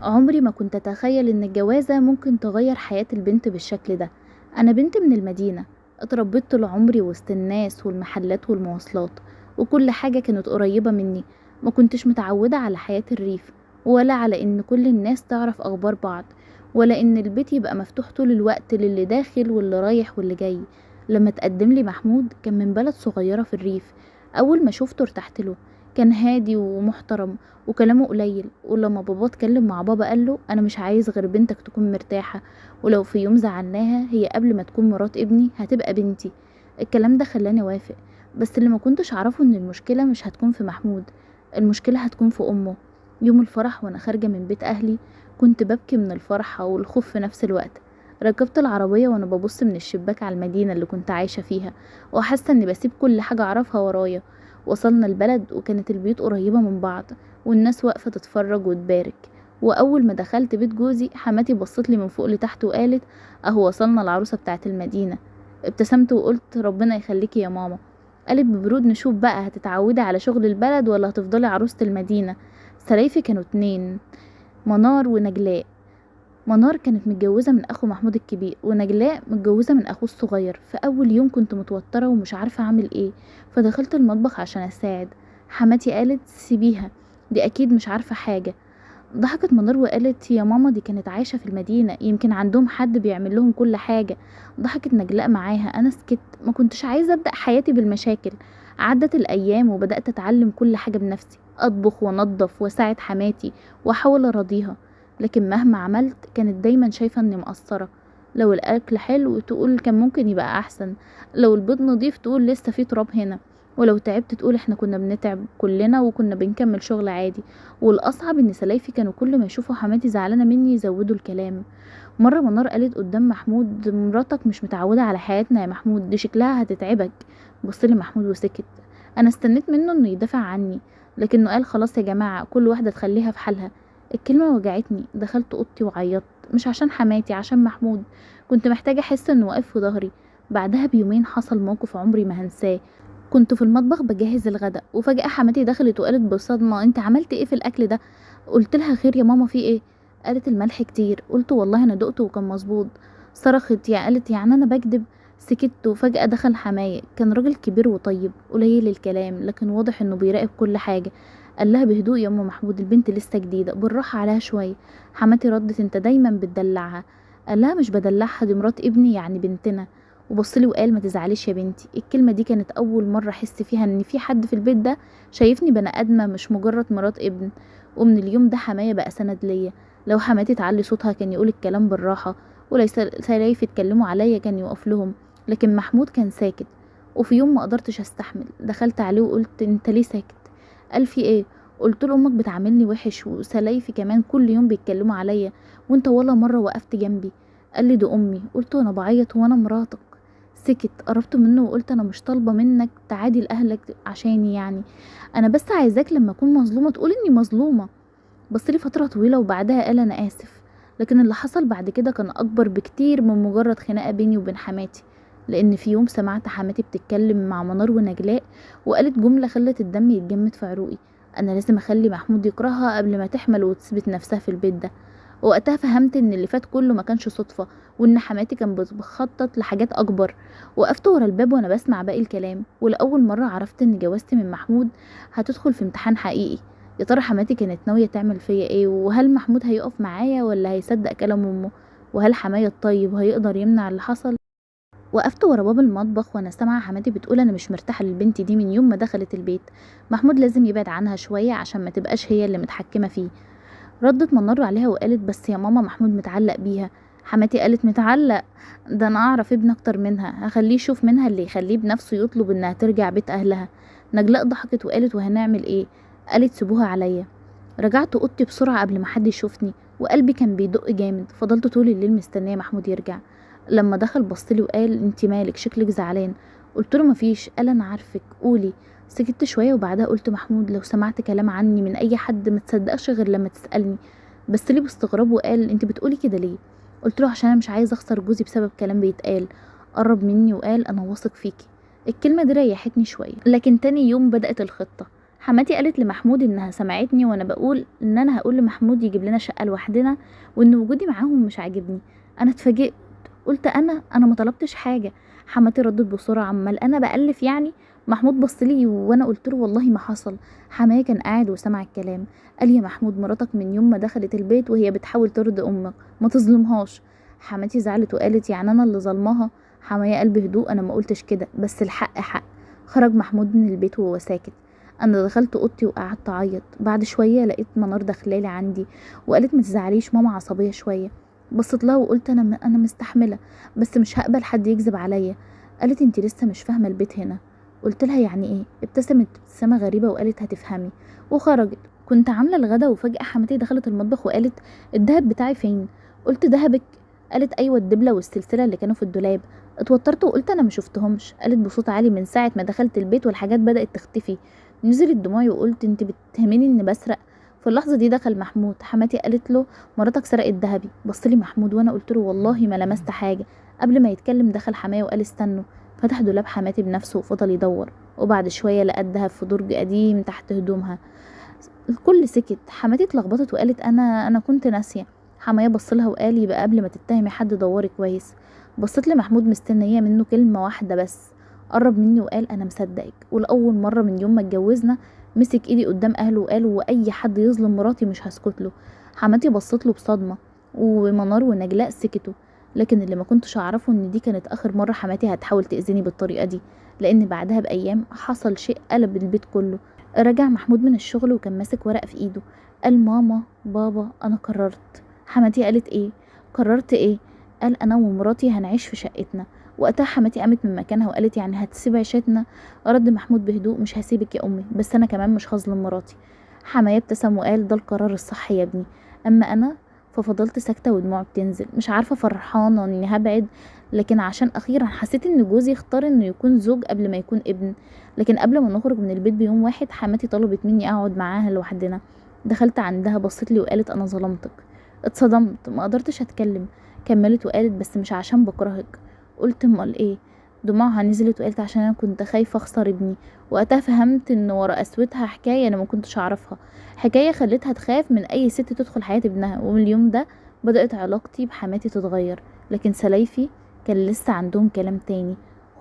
عمري ما كنت أتخيل إن الجوازة ممكن تغير حياة البنت بالشكل ده. أنا بنت من المدينة، اتربيت طول عمري وسط الناس والمحلات والمواصلات، وكل حاجة كانت قريبة مني. ما كنتش متعودة على حياة الريف، ولا على إن كل الناس تعرف أخبار بعض، ولا إن البيت يبقى مفتوح طول الوقت للي داخل واللي رايح واللي جاي. لما تقدم لي محمود كان من بلد صغيرة في الريف. أول ما شفته ارتحت له. كان هادي ومحترم وكلامه قليل، ولما بابا اتكلم مع بابا قاله انا مش عايز غير بنتك تكون مرتاحة، ولو في يوم زعلناها هي قبل ما تكون مرات ابني هتبقى بنتي. الكلام ده خلاني وافق، بس اللي ما كنتش اعرفه ان المشكلة مش هتكون في محمود، المشكلة هتكون في امه. يوم الفرح وانا خارجة من بيت اهلي كنت ببكي من الفرحة والخوف في نفس الوقت. ركبت العربية وانا ببص من الشباك على المدينة اللي كنت عايشة فيها، وحاسة اني بسيب كل حاجة اعرفها ورايا. وصلنا البلد وكانت البيوت قريبة من بعض، والناس واقفة تتفرج وتبارك. وأول ما دخلت بيت جوزي حماتي بصتلي من فوق لتحت وقالت أهو وصلنا العروسة بتاعت المدينة. ابتسمت وقلت ربنا يخليكي يا ماما. قالت ببرود نشوف بقى هتتعودي على شغل البلد ولا هتفضلي عروسة المدينة. سلايفي كانوا اتنين، منار ونجلاء. منار كانت متجوزة من أخو محمود الكبير، ونجلاء متجوزة من أخوه الصغير. في أول يوم كنت متوترة ومش عارفة أعمل إيه، فدخلت المطبخ عشان أساعد. حماتي قالت سيبيها، دي أكيد مش عارفة حاجة. ضحكت منار وقالت يا ماما دي كانت عايشة في المدينة، يمكن عندهم حد بيعمل لهم كل حاجة. ضحكت نجلاء معاها. أنا سكت، ما كنتش عايزة أبدأ حياتي بالمشاكل. عدت الأيام وبدأت أتعلم كل حاجة بنفسي، أطبخ وأنضف وأساعد حماتي وأحاول أراضيها. لكن مهما عملت كانت دايما شايفة إني مقصرة. لو الأكل حلو تقول كان ممكن يبقى أحسن، لو البيض نضيف تقول لسه في تراب هنا، ولو تعبت تقول احنا كنا بنتعب كلنا وكنا بنكمل شغل عادي. والأصعب إن سلايفي كانوا كل ما يشوفوا حماتي زعلانة مني يزودوا الكلام. مرة منار قالت قدام محمود مراتك مش متعودة على حياتنا يا محمود، دي شكلها هتتعبك. بصلي محمود وسكت. أنا استنيت منه إنه يدافع عني، لكنه قال خلاص يا جماعة كل واحدة تخليها في حالها. الكلمة وجعتني، دخلت أوضتي وعيطت، مش عشان حماتي، عشان محمود. كنت محتاجة أحس إنه واقف في ظهري. بعدها بيومين حصل موقف عمري ما هنساه. كنت في المطبخ بجهز الغدا، وفجأة حماتي دخلت وقالت بصدمة انت عملت ايه في الاكل ده؟ قلت لها خير يا ماما في ايه؟ قالت الملح كتير. قلت والله انا دقته وكان مظبوط. صرخت قالت يعني انا بكدب؟ سكت. وفجأة دخل حماية، كان راجل كبير وطيب قليل الكلام، لكن واضح انه بيراقب كل حاجة. قال لها بهدوء يا ام محمود البنت لسه جديدة، بالراحة عليها شوية. حماتي ردت انت دايما بتدلعها. قال لها مش بدلعها، دي مرات ابني يعني بنتنا. وبصلي وقال ما تزعليش يا بنتي. الكلمة دي كانت أول مرة أحس فيها إن في حد في البيت ده شايفني بني آدمة مش مجرد مرات ابن. ومن اليوم ده حماية بقى سند ليا. لو حماتي تعلي صوتها كان يقول الكلام بالراحة، ولو سلايف يتكلموا عليا كان يقف لهم. لكن محمود كان ساكت. وفي يوم ما قدرتش استحمل، دخلت عليه وقلت انت ليه ساكت؟ قال في ايه؟ قلت له امك بتعاملني وحش، وسلايفي كمان كل يوم بيتكلموا عليا، وانت ولا مرة وقفت جنبي. قال لي دي امي. قلت وانا بعيط وانا مراتك؟ سكت. قربت منه وقلت انا مش طالبه منك تعادي لاهلك عشاني يعني، انا بس عايزاك لما اكون مظلومه تقول اني مظلومه. بصلي فتره طويله وبعدها قال انا اسف. لكن اللي حصل بعد كده كان اكبر بكتير من مجرد خناقه بيني وبين حماتي. لان في يوم سمعت حماتي بتتكلم مع منار ونجلاء، وقالت جمله خلت الدم يتجمد في عروقي. انا لازم اخلي محمود يكرهها قبل ما تحمل وتثبت نفسها في البيت ده. وقتها فهمت ان اللي فات كله ما كانش صدفة، وان حماتي كان بتخطط لحاجات اكبر. وقفت ورا الباب وانا بسمع باقي الكلام، ولاول مرة عرفت ان جوازتي من محمود هتدخل في امتحان حقيقي. يا ترى حماتي كانت ناوية تعمل فيا ايه؟ وهل محمود هيقف معايا ولا هيصدق كلام امه؟ وهل حماية الطيب هيقدر يمنع اللي حصل؟ وقفت ورا باب المطبخ وانا سامعه حماتي بتقول انا مش مرتاحه للبنت دي من يوم ما دخلت البيت. محمود لازم يبعد عنها شويه عشان ما تبقاش هي اللي متحكمه فيه. ردت منار عليها وقالت بس يا ماما محمود متعلق بيها. حماتي قالت متعلق؟ ده انا اعرف ابن اكتر منها، هخليه يشوف منها اللي يخليه بنفسه يطلب انها ترجع بيت اهلها. نجلاء ضحكت وقالت وهنعمل ايه؟ قالت سيبوها عليا. رجعت اوضتي بسرعه قبل ما حد يشوفني، وقلبي كان بيدق جامد. فضلت طول الليل مستنيه محمود يرجع. لما دخل بصلي وقال انت مالك شكلك زعلان؟ قلت له مفيش. قال انا عارفك قولي. سكت شويه وبعدها قلت محمود لو سمعت كلام عني من اي حد ما تصدقش غير لما تسالني. بس ليه باستغراب وقال انت بتقولي كده ليه؟ قلت له عشان انا مش عايزه اخسر جوزي بسبب كلام بيتقال. قرب مني وقال انا واثق فيكي. الكلمه دي ريحتني شويه. لكن تاني يوم بدات الخطه. حماتي قالت لمحمود انها سمعتني وانا بقول ان انا هقول لمحمود يجيب لنا شقة لوحدنا وان وجودي معاهم مش عاجبني. انا اتفاجئت، قلت انا ما طلبتش حاجة. حماتي ردت بسرعة، عمال انا بألف يعني؟ محمود بصلي وانا قلت له والله ما حصل. حماية كان قاعد وسمع الكلام، قال يا محمود مراتك من يوم ما دخلت البيت وهي بتحاول ترضي امك، ما تظلمهاش. حماتي زعلت وقالت يعني انا اللي ظلمها؟ حماية قال بهدوء انا ما قلتش كده، بس الحق حق. خرج محمود من البيت وهو ساكت. انا دخلت اوضتي وقعدت اعيط. بعد شويه لقيت منار داخلالي عندي وقالت ما تزعليش ماما عصبيه شويه. بصيت لها وقلت انا مستحمله، بس مش هقبل حد يكذب عليا. قالت انت لسه مش فاهمه البيت هنا. قلت لها يعني ايه؟ ابتسمت ابتسامه غريبه وقالت هتفهمي، وخرجت. كنت عامله الغدا وفجاه حماتي دخلت المطبخ وقالت الدهب بتاعي فين؟ قلت دهبك؟ قالت ايوه الدبله والسلسله اللي كانوا في الدولاب. اتوترت وقلت انا ما شفتهمش. قالت بصوت عالي من ساعه ما دخلت البيت والحاجات بدات تختفي. نزلت دموعي وقلت انت بتتهميني اني بسرق؟ في اللحظه دي دخل محمود. حماتي قالت له مراتك سرقت دهبي. بصلي محمود وانا قلت له والله ما لمست حاجه. قبل ما يتكلم دخل حماية وقال استنوا. فتح دولاب حماتي بنفسه وفضل يدور، وبعد شويه لقى الدهب في درج قديم تحت هدومها. الكل سكت. حماتي اتلخبطت وقالت انا كنت ناسيه. حماية بصلها وقال يبقى قبل ما تتهمي حد دوري كويس. بصيت لمحمود مستنيه منه كلمه واحده بس. قرب مني وقال انا مصدقك، ولاول مره من يوم ما اتجوزنا مسك ايدي قدام اهله وقال واي حد يظلم مراتي مش هسكت له. حماتي بصت له بصدمه، ومنار ونجلاء سكتوا. لكن اللي ما كنتش اعرفه ان دي كانت اخر مره حماتي هتحاول تاذيني بالطريقه دي، لان بعدها بايام حصل شيء قلب البيت كله. رجع محمود من الشغل وكان ماسك ورق في ايده. قال ماما بابا انا قررت. حماتي قالت ايه؟ قررت ايه؟ قال انا ومراتي هنعيش في شقتنا. وقتها حماتي قامت من مكانها وقالت يعني هتسيب عيشتنا؟ رد محمود بهدوء مش هسيبك يا امي، بس انا كمان مش هظلم مراتي. حماية ابتسم وقال ده القرار الصح يا ابني. اما انا ففضلت ساكتة ودموعي بتنزل، مش عارفة فرحانة اني هبعد، لكن عشان اخيرا حسيت ان جوزي اختار انه يكون زوج قبل ما يكون ابن. لكن قبل ما نخرج من البيت بيوم واحد حماتي طلبت مني اقعد معاها لوحدنا. دخلت عندها بصت لي وقالت انا ظلمتك. اتصدمت ما قدرتش اتكلم. كملت وقالت بس مش عشان بكرهك. قلت امال ايه؟ دموعها نزلت وقالت عشان انا كنت خايفه اخسر ابني. وقتها فهمت ان ورا قسوتها حكايه انا ما كنتش اعرفها، حكايه خلتها تخاف من اي ست تدخل حياه ابنها. ومن اليوم ده بدات علاقتي بحماتي تتغير. لكن سلايفي كان لسه عندهم كلام تاني،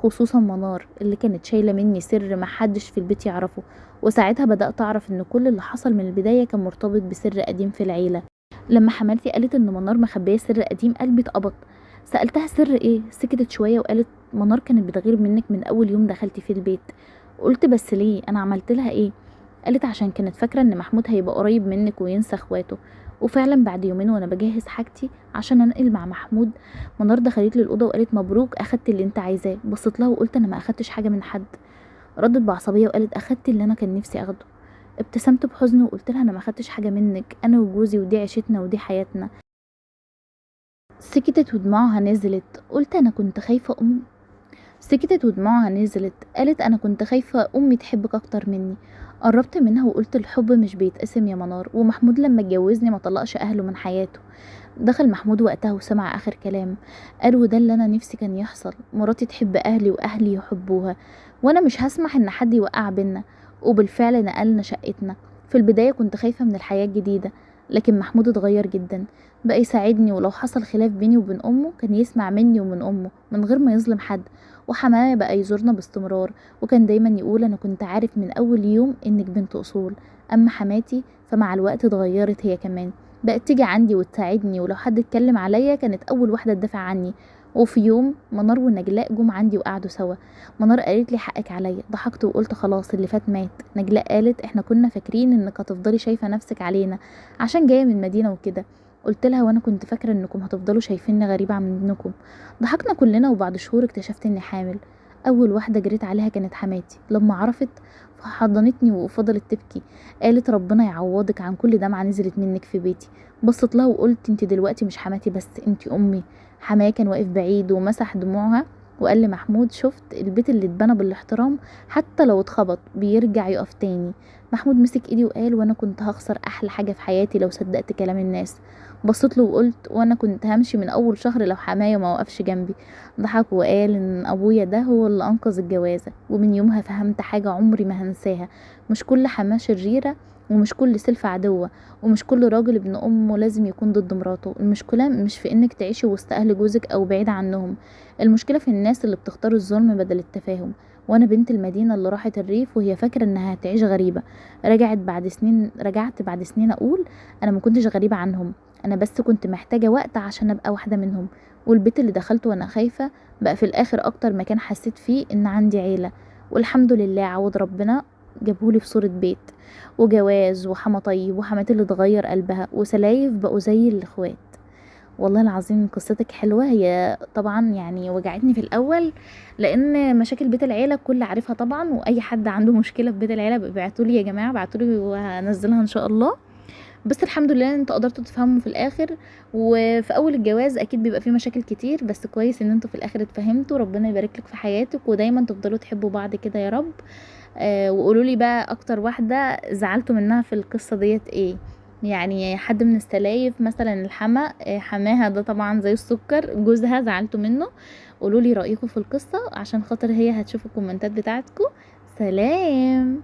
خصوصا منار اللي كانت شايله مني سر محدش في البيت يعرفه. وساعتها بدات اعرف ان كل اللي حصل من البدايه كان مرتبط بسر قديم في العيله. لما حماتي قالت ان منار مخبيه سر قديم قلبي اتقبض. سالتها سر ايه؟ سكتت شويه وقالت منار كانت بتغير منك من اول يوم دخلتي في البيت. قلت بس ليه؟ انا عملت لها ايه؟ قالت عشان كانت فاكره ان محمود هيبقى قريب منك وينسى اخواته. وفعلا بعد يومين وانا بجهز حاجتي عشان انقل مع محمود، منار دخلت لي الاوضه وقالت مبروك اخدت اللي انت عايزاه. بصيت لها وقلت انا ما اخدتش حاجه من حد. ردت بعصبيه وقالت اخدت اللي انا كان نفسي اخده. ابتسمت بحزن وقلت لها انا ما اخدتش حاجه منك، انا وجوزي ودي عيشتنا ودي حياتنا. سكتت ودموعها نزلت. قلت انا كنت خايفه سكتت ودموعها نزلت. قالت انا كنت خايفه امي تحبك اكتر مني. قربت منها وقلت الحب مش بيتقسم يا منار، ومحمود لما اتجوزني ما طلقش اهله من حياته. دخل محمود وقتها وسمع اخر كلام. قال وده اللي انا نفسي كان يحصل، مراتي تحب اهلي واهلي يحبوها، وانا مش هسمح ان حد يوقع بينا. وبالفعل نقلنا شقتنا. في البدايه كنت خايفه من الحياه الجديده، لكن محمود اتغير جدا. بقى يساعدني، ولو حصل خلاف بيني وبين امه كان يسمع مني ومن امه من غير ما يظلم حد. وحماية بقى يزورنا باستمرار، وكان دايما يقول انا كنت عارف من اول يوم انك بنت اصول. اما حماتي فمع الوقت اتغيرت هي كمان، بقت تيجي عندي وتساعدني، ولو حد اتكلم عليا كانت اول واحده تدافع عني. وفي يوم منار ونجلاء جم عندي وقعدوا سوا. منار قالت لي حقك عليا. ضحكت وقلت خلاص اللي فات مات. نجلاء قالت احنا كنا فاكرين انك هتفضلي شايفه نفسك علينا عشان جايه من مدينه وكده. قلت لها وانا كنت فاكره انكم هتفضلوا شايفيني غريبه عنكم. ضحكنا كلنا وبعد شهور اكتشفت اني حامل. اول واحده جريت عليها كانت حماتي. لما عرفت فحضنتني وفضلت تبكي. قالت ربنا يعوضك عن كل دمعه نزلت منك في بيتي. بصيت لها وقلت انت دلوقتي مش حماتي بس، انت امي. حماية كان واقف بعيد ومسح دموعها وقال لمحمود شفت البيت اللي اتبنى بالاحترام حتى لو اتخبط بيرجع يقف تاني. محمود مسك ايدي وقال وانا كنت هخسر احلى حاجه في حياتي لو صدقت كلام الناس. بصيت له وقلت وانا كنت همشي من اول شهر لو حماية ما وقفش جنبي. ضحك وقال ان ابويا ده هو اللي انقذ الجوازة. ومن يومها فهمت حاجة عمري ما هنساها: مش كل حماة شريرة، ومش كل سلفة عدوة، ومش كل راجل ابن امه لازم يكون ضد مراته. المشكلة مش في انك تعيشي وسط اهل جوزك او بعيد عنهم، المشكلة في الناس اللي بتختار الظلم بدل التفاهم. وانا بنت المدينة اللي راحت الريف وهي فاكرة انها هتعيش غريبة. رجعت بعد سنين اقول انا ما كنتش غريبة عنهم، انا بس كنت محتاجة وقت عشان ابقى واحدة منهم. والبيت اللي دخلته وانا خايفة بقى في الاخر اكتر مكان حسيت فيه ان عندي عيلة. والحمد لله عوض ربنا جابهولي في صورة بيت وجواز وحما طيب وحماتي اللي اتغير قلبها وسلايف بقوا زي الاخوات. والله العظيم قصتك حلوة. هي طبعا يعني وجعتني في الأول، لأن مشاكل بيت العيلة الكل عارفها طبعا، وأي حد عنده مشكلة في بيت العيلة بيبعتولي يا جماعة، بعتولي وهنزلها إن شاء الله. بس الحمد لله انتوا قدرتوا تفهموا في الآخر. وفي أول الجواز أكيد بيبقى فيه مشاكل كتير، بس كويس إن انتوا في الآخر اتفهمتوا. ربنا يبارك لك في حياتك ودايما تفضلوا تحبوا بعض كده يا رب. وقولولي بقى أكتر واحدة زعلتوا منها في القصة ديت ايه؟ يعني حد من السلايف مثلا الحما، حماها ده طبعا زي السكر، جوزها زعلتوا منه. قولولي رأيكم في القصة عشان خاطر هي هتشوف الكومنتات بتاعتكم. سلام.